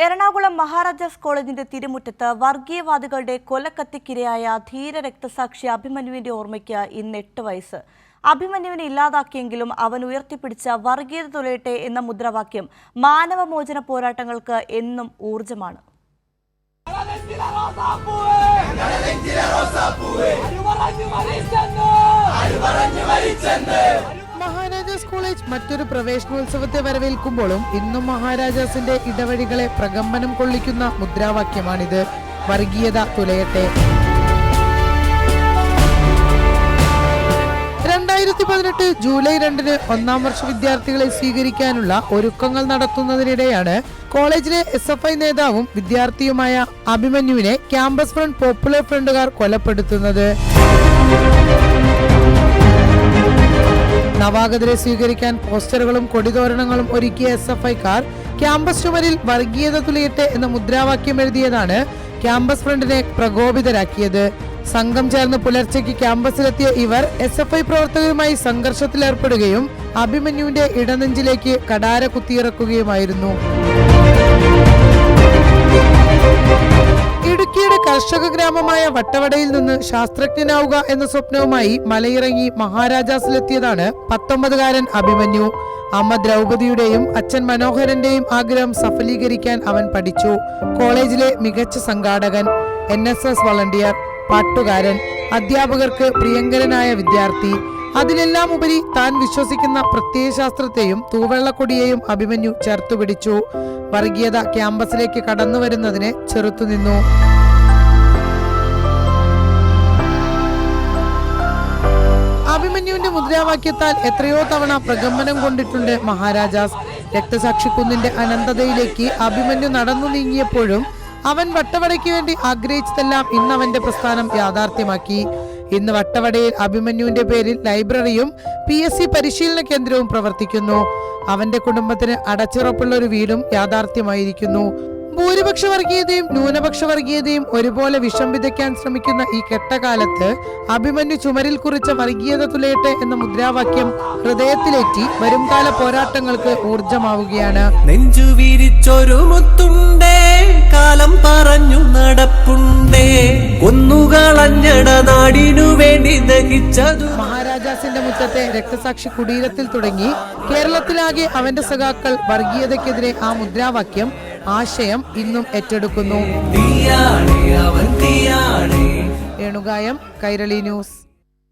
എറണാകുളം മഹാരാജാസ് കോളേജിന്റെ തിരുമുറ്റത്ത് വർഗീയവാദികളുടെ കൊലക്കത്തിക്കിരയായ ധീര രക്തസാക്ഷി അഭിമന്യുവിന്റെ ഓർമ്മയ്ക്ക് ഇന്ന് 8 വയസ്സ്. അഭിമന്യുവിനെ ഇല്ലാതാക്കിയെങ്കിലും അവൻ ഉയർത്തിപ്പിടിച്ച വർഗീയത തുലയട്ടെ എന്ന മുദ്രാവാക്യം മാനവമോചന പോരാട്ടങ്ങൾക്ക് എന്നും ഊർജ്ജമാണ്. മഹാരാജാസ് കോളേജ് മറ്റൊരു പ്രവേശനോത്സവത്തെ വരവേൽക്കുമ്പോഴും ഇന്നും മഹാരാജാസിന്റെ ഇടവഴികളെ പ്രകമ്പനം കൊള്ളിക്കുന്ന മുദ്രാവാക്യമാണിത്. വർഗീയത തുലയട്ടെ. 2018 ജൂലൈ 2-ന് 1-ാം വർഷ വിദ്യാർത്ഥികളെ സ്വീകരിക്കാനുള്ള ഒരുക്കങ്ങൾ നടത്തുന്നതിനിടെയാണ് കോളേജിലെ SFI നേതാവും വിദ്യാർത്ഥിയുമായ അഭിമന്യുവിനെ ക്യാമ്പസ് ഫ്രണ്ട് പോപ്പുലർ ഫ്രണ്ടുകാർ കൊലപ്പെടുത്തുന്നത്. നവാഗതരെ സ്വീകരിക്കാൻ പോസ്റ്ററുകളും കൊടിതോരണങ്ങളും ഒരുക്കിയ SFIക്കാർ ക്യാമ്പസ് ചുമരിൽ വർഗീയത തുലയട്ടെ എന്ന മുദ്രാവാക്യം എഴുതിയതാണ് ക്യാമ്പസ് ഫ്രണ്ടിനെ പ്രകോപിതരാക്കിയത്. സംഘം ചേർന്ന് പുലർച്ചയ്ക്ക് ക്യാമ്പസിലെത്തിയ ഇവർ SFI പ്രവർത്തകരുമായി സംഘർഷത്തിലേർപ്പെടുകയും അഭിമന്യുവിന്റെ ഇടനെഞ്ചിലേക്ക് കടാര കുത്തിയിറക്കുകയുമായിരുന്നു. ഇടുക്കിയുടെ കർഷക ഗ്രാമമായ വട്ടവടയിൽ നിന്ന് ശാസ്ത്രജ്ഞനാവുക എന്ന സ്വപ്നവുമായി മലയിറങ്ങി മഹാരാജാസിലെത്തിയതാണ് 19-കാരൻ അഭിമന്യു. അമ്മ ദ്രൗപദിയുടെയും അച്ഛൻ മനോഹരന്റെയും ആഗ്രഹം സഫലീകരിക്കാൻ അവൻ പഠിച്ചു. കോളേജിലെ മികച്ച സംഘാടകൻ, NSS വളണ്ടിയർ, പാട്ടുകാരൻ, അധ്യാപകർക്ക് പ്രിയങ്കരനായ വിദ്യാർത്ഥി. അതിലെല്ലാം ഉപരി താൻ വിശ്വസിക്കുന്ന പ്രത്യയശാസ്ത്രത്തെയും തൂവെള്ളക്കൊടിയെയും അഭിമന്യു ചേർത്തുപിടിച്ചു. വർഗീയത ക്യാമ്പസിലേക്ക് കടന്നുവരുന്നതിനെ ചെറുത്തുനിന്നു. അഭിമന്യുവിന്റെ മുദ്രാവാക്യത്താൽ എത്രയോ തവണ പ്രകമ്പനം കൊണ്ടിട്ടുണ്ട് മഹാരാജാസ്. രക്തസാക്ഷിക്കുന്നിന്റെ അനന്തതയിലേക്ക് അഭിമന്യു നടന്നു നീങ്ങിയപ്പോഴും അവൻ വട്ടവടയ്ക്ക് വേണ്ടി ആഗ്രഹിച്ചതെല്ലാം ഇന്ന് അവന്റെ പ്രസ്ഥാനം യാഥാർത്ഥ്യമാക്കി. ഇന്ന് വട്ടവടയിൽ അഭിമന്യുവിന്റെ പേരിൽ ലൈബ്രറിയും PSC പരിശീലന കേന്ദ്രവും പ്രവർത്തിക്കുന്നു. അവന്റെ കുടുംബത്തിന് അടച്ചുറപ്പുള്ള ഒരു വീടും യാഥാർത്ഥ്യമായിരിക്കുന്നു. ഭൂരിപക്ഷ വർഗീയതയും ന്യൂനപക്ഷ വർഗീയതയും ഒരുപോലെ വിഷം വിതയ്ക്കാൻ ശ്രമിക്കുന്ന ഈ കെട്ടകാലത്ത് അഭിമന്യു ചുമരിൽ കുറിച്ച വർഗീയത തുലയട്ടെ എന്ന മുദ്രാവാക്യം ഹൃദയത്തിലേറ്റി വരുംകാല പോരാട്ടങ്ങൾക്ക് ഊർജമാവുകയാണ്. നെഞ്ചുവിരിച്ചൊരു മുത്തുണ്ടേ, കാലം പറഞ്ഞു നടപ്പുണ്ടേ, ഒന്നുകളഞ്ഞട നാടിനു വേണ്ടി ദഹിച്ചതു. മഹാരാജാസിന്റെ മുറ്റത്തെ രക്തസാക്ഷി കുടീരത്തിൽ തുടങ്ങി കേരളത്തിലാകെ അവന്റെ സഖാക്കൾ വർഗീയതയ്ക്കെതിരെ ആ മുദ്രാവാക്യം ആശയം ഇന്നും ഏറ്റെടുക്കുന്നു. അവൻ രേണുകായം, കൈരളി ന്യൂസ്.